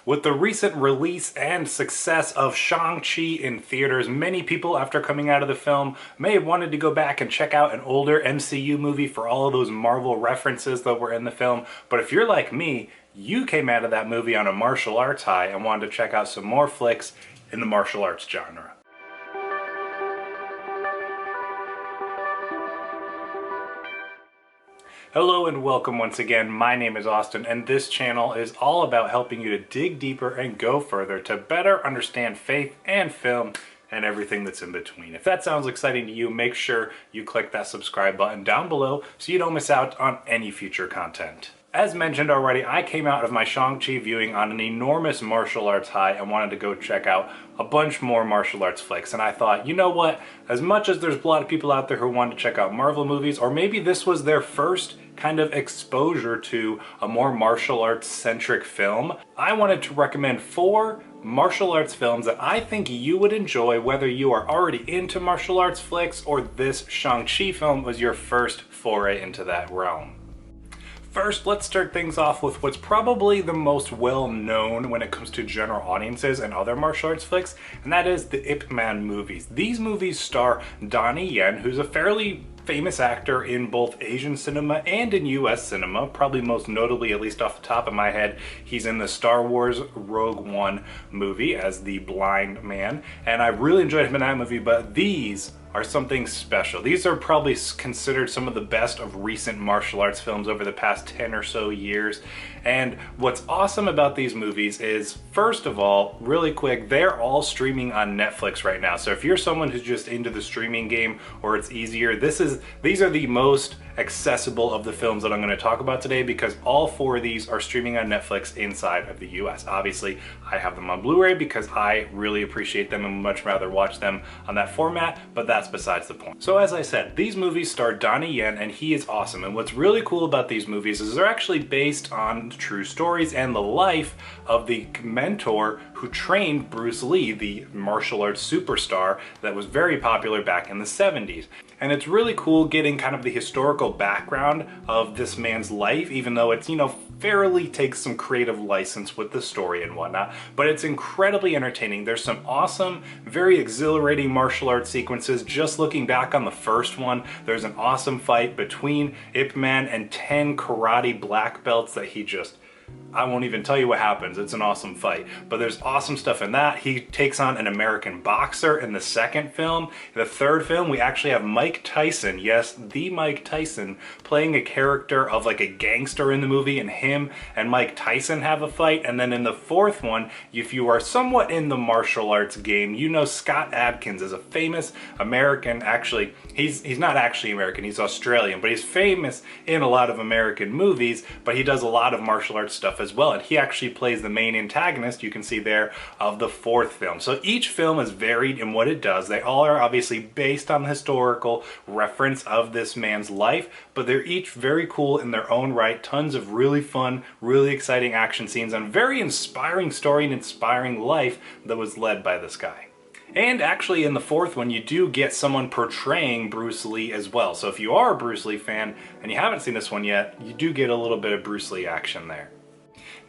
With the recent release and success of Shang-Chi in theaters, many people after coming out of the film may have wanted to go back and check out an older MCU movie for all of those Marvel references that were in the film. But if you're like me, you came out of that movie on a martial arts high and wanted to check out some more flicks in the martial arts genre. Hello and welcome once again. My name is Austin and this channel is all about helping you to dig deeper and go further to better understand faith and film and everything that's in between. If that sounds exciting to you, make sure you click that subscribe button down below so you don't miss out on any future content. As mentioned already, I came out of my Shang-Chi viewing on an enormous martial arts high and wanted to go check out a bunch more martial arts flicks. And I thought, you know what? As much as there's a lot of people out there who want to check out Marvel movies, or maybe this was their first kind of exposure to a more martial arts centric film, I wanted to recommend 4 martial arts films that I think you would enjoy whether you are already into martial arts flicks or this Shang-Chi film was your first foray into that realm. First, let's start things off with what's probably the most well-known when it comes to general audiences and other martial arts flicks, and that is the Ip Man movies. These movies star Donnie Yen, who's a fairly famous actor in both Asian cinema and in US cinema, probably most notably, at least off the top of my head, he's in the Star Wars Rogue One movie as the blind man, and I really enjoyed him in that movie, but these are something special. These are probably considered some of the best of recent martial arts films over the past 10 or so years. And what's awesome about these movies is, first of all, really quick, they're all streaming on Netflix right now. So if you're someone who's just into the streaming game or it's easier, these are the most accessible of the films that I'm going to talk about today because all 4 of these are streaming on Netflix inside of the US. Obviously, I have them on Blu-ray because I really appreciate them and would much rather watch them on that format, but that's besides the point. So as I said, these movies star Donnie Yen and he is awesome. And what's really cool about these movies is they're actually based on true stories and the life of the mentor who trained Bruce Lee, the martial arts superstar that was very popular back in the 70s. And it's really cool getting kind of the historical background of this man's life, even though it's, fairly takes some creative license with the story and whatnot, but it's incredibly entertaining. There's some awesome, very exhilarating martial arts sequences. Just looking back on the first one, there's an awesome fight between Ip Man and 10 karate black belts that I won't even tell you what happens. It's an awesome fight. But there's awesome stuff in that. He takes on an American boxer in the second film. In the third film, we actually have Mike Tyson, yes, the Mike Tyson, playing a character of like a gangster in the movie, and him and Mike Tyson have a fight. And then in the fourth one, if you are somewhat in the martial arts game, you know Scott Adkins is a famous American, actually, he's not actually American, he's Australian, but he's famous in a lot of American movies, but he does a lot of martial arts stuff as well, and he actually plays the main antagonist, you can see there, of the fourth film. So each film is varied in what it does. They all are obviously based on the historical reference of this man's life, but they're each very cool in their own right. Tons of really fun, really exciting action scenes, and very inspiring story and inspiring life that was led by this guy. And actually in the fourth one, you do get someone portraying Bruce Lee as well. So if you are a Bruce Lee fan and you haven't seen this one yet, you do get a little bit of Bruce Lee action there.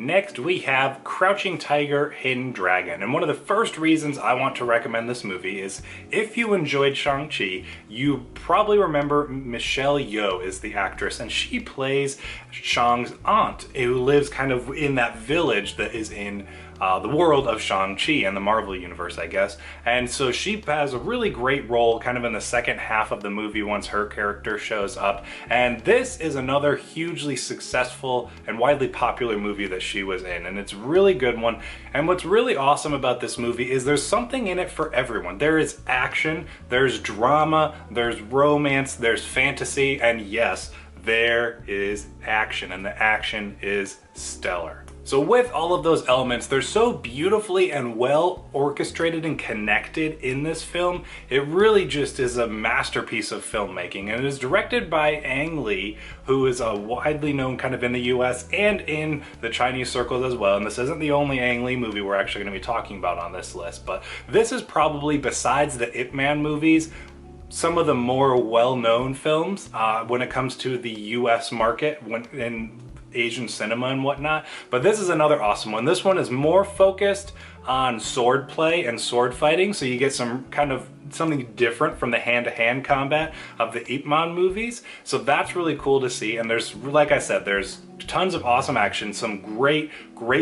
Next, we have Crouching Tiger, Hidden Dragon. And one of the first reasons I want to recommend this movie is if you enjoyed Shang-Chi, you probably remember Michelle Yeoh is the actress, and she plays Shang's aunt, who lives kind of in that village that is in the world of Shang-Chi and the Marvel universe, I guess. And so she has a really great role kind of in the second half of the movie once her character shows up. And this is another hugely successful and widely popular movie that she was in, and it's a really good one. And what's really awesome about this movie is there's something in it for everyone. There is action, there's drama, there's romance, there's fantasy, and yes, there is action, and the action is stellar. So with all of those elements, they're so beautifully and well orchestrated and connected in this film. It really just is a masterpiece of filmmaking, and it is directed by Ang Lee, who is a widely known kind of in the US and in the Chinese circles as well. And this isn't the only Ang Lee movie we're actually going to be talking about on this list, but this is probably, besides the Ip Man movies, some of the more well-known films when it comes to the US market, and Asian cinema and whatnot. But this is another awesome one. This one is more focused on sword play and sword fighting, so you get some kind of something different from the hand-to-hand combat of the Ip Man movies. So that's really cool to see. And there's, like I said, there's tons of awesome action, some great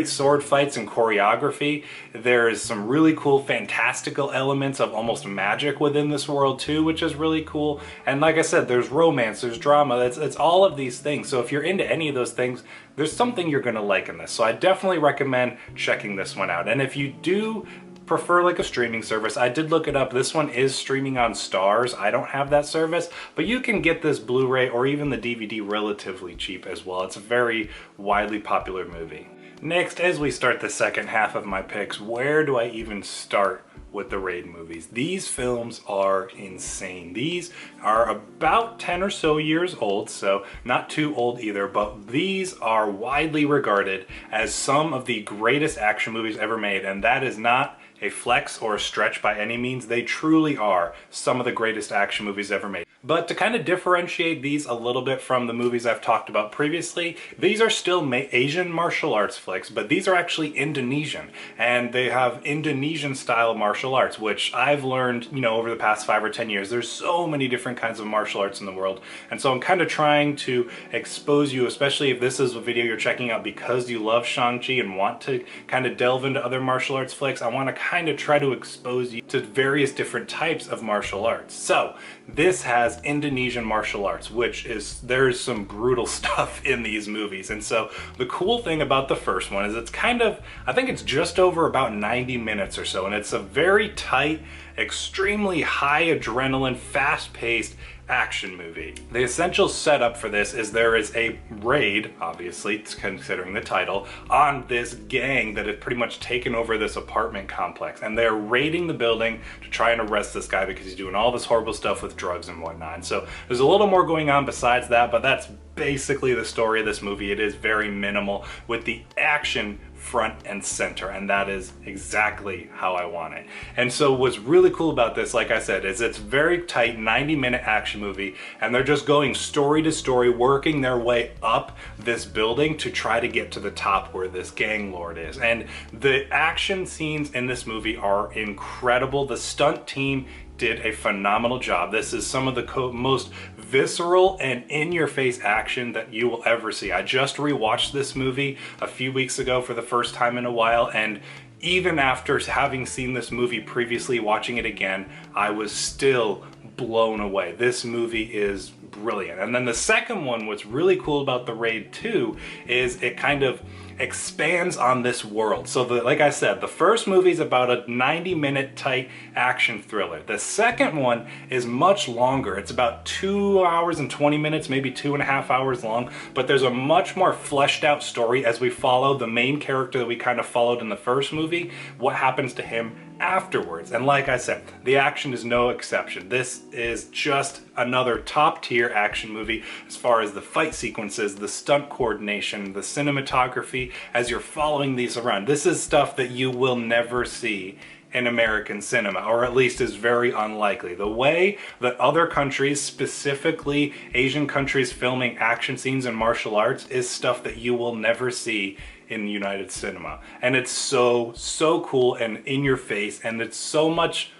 sword fights and choreography. There's some really cool fantastical elements of almost magic within this world too, which is really cool. And like I said, there's romance, there's drama, it's all of these things. So if you're into any of those things, there's something you're gonna like in this. So I definitely recommend checking this one out. And if you do prefer like a streaming service, I did look it up. This one is streaming on Stars. I don't have that service, but you can get this Blu-ray or even the DVD relatively cheap as well. It's a very widely popular movie. Next, as we start the second half of my picks, where do I even start with the Raid movies? These films are insane. These are about 10 or so years old, so not too old either, but these are widely regarded as some of the greatest action movies ever made, and that is not a flex or a stretch by any means. They truly are some of the greatest action movies ever made. But to kind of differentiate these a little bit from the movies I've talked about previously, these are still Asian martial arts flicks, but these are actually Indonesian, and they have Indonesian style martial arts, which I've learned, you know, over the past 5 or 10 years. There's so many different kinds of martial arts in the world, and so I'm kind of trying to expose you, especially if this is a video you're checking out because you love Shang-Chi and want to kind of delve into other martial arts flicks. I want to kind of try to expose you to various different types of martial arts. So this has Indonesian martial arts, which is, there's some brutal stuff in these movies. And so the cool thing about the first one is it's kind of, I think it's just over about 90 minutes or so, and it's a very tight, extremely high adrenaline, fast-paced action movie. The essential setup for this is there is a raid, obviously considering the title, on this gang that has pretty much taken over this apartment complex, and they're raiding the building to try and arrest this guy because he's doing all this horrible stuff with drugs and whatnot. And so there's a little more going on besides that, but that's basically the story of this movie. It is very minimal with the action front and center, and that is exactly how I want it. And so what's really cool about this, like I said, is it's very tight 90-minute action movie, and they're just going story to story, working their way up this building to try to get to the top where this gang lord is. And the action scenes in this movie are incredible. The stunt team did a phenomenal job. This is some of the most visceral and in-your-face action that you will ever see. I just rewatched this movie a few weeks ago for the first time in a while, and even after having seen this movie previously, watching it again, I was still blown away. This movie is brilliant. And then the second one, what's really cool about The Raid 2 is it kind of expands on this world. So like I said, the first movie is about a 90-minute tight action thriller. The second one is much longer. It's about 2 hours and 20 minutes, maybe 2.5 hours long, but there's a much more fleshed out story as we follow the main character that we kind of followed in the first movie, what happens to him afterwards. And like I said, the action is no exception. This is just another top tier action movie as far as the fight sequences, the stunt coordination, the cinematography as you're following these around. This is stuff that you will never see in American cinema, or at least is very unlikely. The way that other countries, specifically Asian countries, filming action scenes and martial arts is stuff that you will never see in United cinema. And it's so cool and in your face, and it's so much,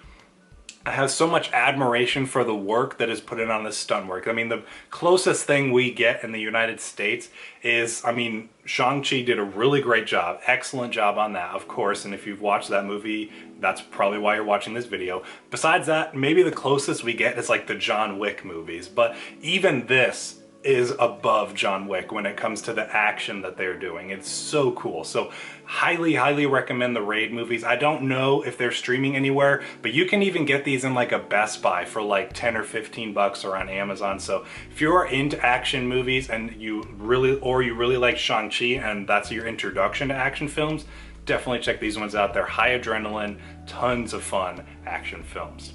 I have so much admiration for the work that is put in on this stunt work. I mean, the closest thing we get in the United States is, I mean, Shang-Chi did a really great job, excellent job on that, of course, and if you've watched that movie, that's probably why you're watching this video. Besides that, maybe the closest we get is like the John Wick movies, but even this is above John Wick when it comes to the action that they're doing. It's so cool. So highly recommend the Raid movies. I don't know if they're streaming anywhere, but you can even get these in like a Best Buy for like 10 or 15 bucks or on Amazon. So if you're into action movies and you really like Shang-Chi and that's your introduction to action films, definitely check these ones out. They're high adrenaline, tons of fun action films.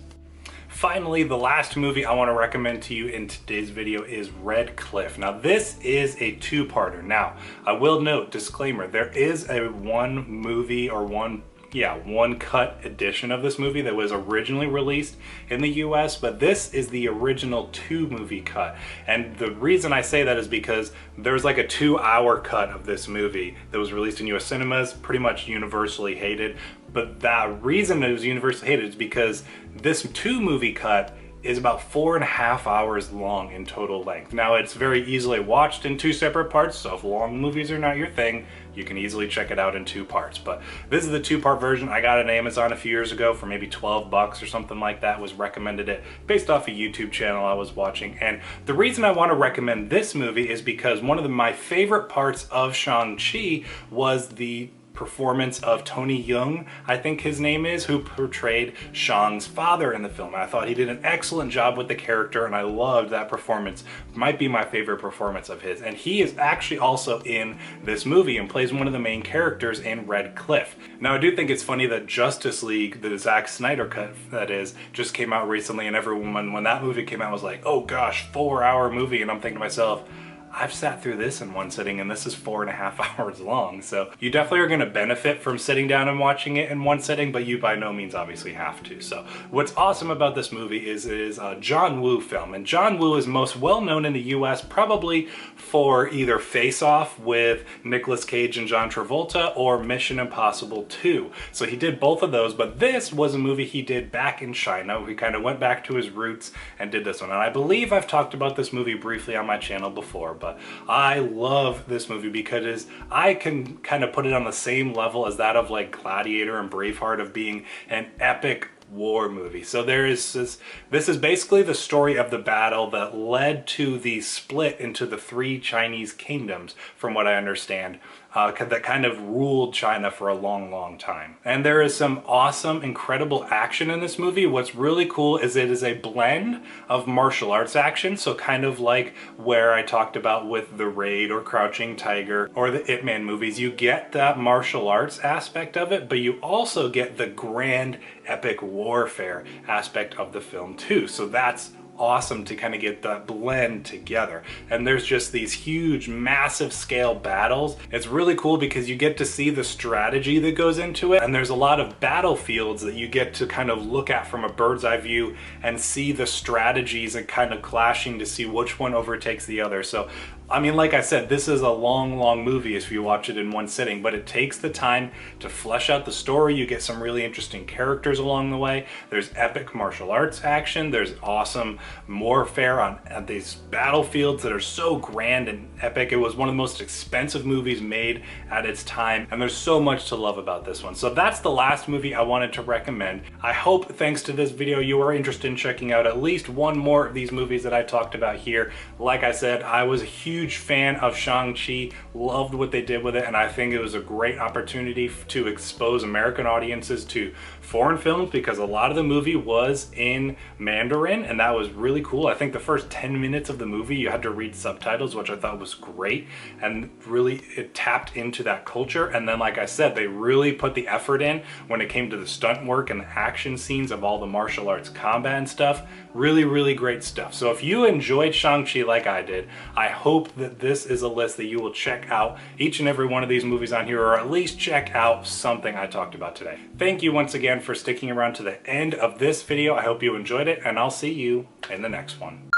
Finally, the last movie I want to recommend to you in today's video is Red Cliff. Now, this is a two-parter. Now, I will note, disclaimer, there is a one movie or one one cut edition of this movie that was originally released in the US, but this is the original 2-movie cut. And the reason I say that is because there's like a 2-hour cut of this movie that was released in US cinemas, pretty much universally hated. But the reason it was universally hated is because this 2-movie cut is about 4.5 hours long in total length. Now, it's very easily watched in 2 separate parts, so if long movies are not your thing, you can easily check it out in 2 parts. But this is the 2-part version. I got it on Amazon a few years ago for maybe 12 bucks or something like that. Was recommended it based off a YouTube channel I was watching. And the reason I want to recommend this movie is because one of my favorite parts of Shang-Chi was the performance of Tony Leung, I think his name is, who portrayed Shang's father in the film. I thought he did an excellent job with the character, and I loved that performance. Might be my favorite performance of his. And he is actually also in this movie and plays one of the main characters in Red Cliff. Now, I do think it's funny that Justice League, the Zack Snyder cut that is, just came out recently, and everyone, when that movie came out, was like, oh gosh, 4-hour movie. And I'm thinking to myself, I've sat through this in one sitting, and this is 4.5 hours long. So you definitely are going to benefit from sitting down and watching it in one sitting, but you by no means obviously have to. So what's awesome about this movie is it is a John Woo film, and John Woo is most well known in the US probably for either Face Off with Nicolas Cage and John Travolta or Mission Impossible 2. So he did both of those, but this was a movie he did back in China. He kind of went back to his roots and did this one. And I believe I've talked about this movie briefly on my channel before, but I love this movie because I can kind of put it on the same level as that of like Gladiator and Braveheart, of being an epic war movie. So this is basically the story of the battle that led to the split into the 3 Chinese kingdoms, from what I understand, that kind of ruled China for a long time. And there is some awesome, incredible action in this movie. What's really cool is it is a blend of martial arts action, so kind of like where I talked about with The Raid or Crouching Tiger or the Ip Man movies. You get that martial arts aspect of it, but you also get the grand epic warfare aspect of the film too. So that's awesome to kind of get that blend together. And there's just these huge, massive scale battles. It's really cool because you get to see the strategy that goes into it, and there's a lot of battlefields that you get to kind of look at from a bird's eye view and see the strategies and kind of clashing to see which one overtakes the other. So I mean, like I said, this is a long movie if you watch it in one sitting, but it takes the time to flesh out the story. You get some really interesting characters along the way. There's epic martial arts action. There's awesome warfare on these battlefields that are so grand and epic. It was one of the most expensive movies made at its time, and there's so much to love about this one. So that's the last movie I wanted to recommend. I hope, thanks to this video, you are interested in checking out at least one more of these movies that I talked about here. Like I said, I was a huge fan of Shang-Chi, loved what they did with it, and I think it was a great opportunity to expose American audiences to foreign films, because a lot of the movie was in Mandarin, and that was really cool. I think the first 10 minutes of the movie you had to read subtitles, which I thought was great, and really it tapped into that culture. And then, like I said, they really put the effort in when it came to the stunt work and the action scenes of all the martial arts combat and stuff. Really great stuff. So if you enjoyed Shang-Chi like I did, I hope that this is a list that you will check out each and every one of these movies on here, or at least check out something I talked about today. Thank you once again for sticking around to the end of this video. I hope you enjoyed it, and I'll see you in the next one.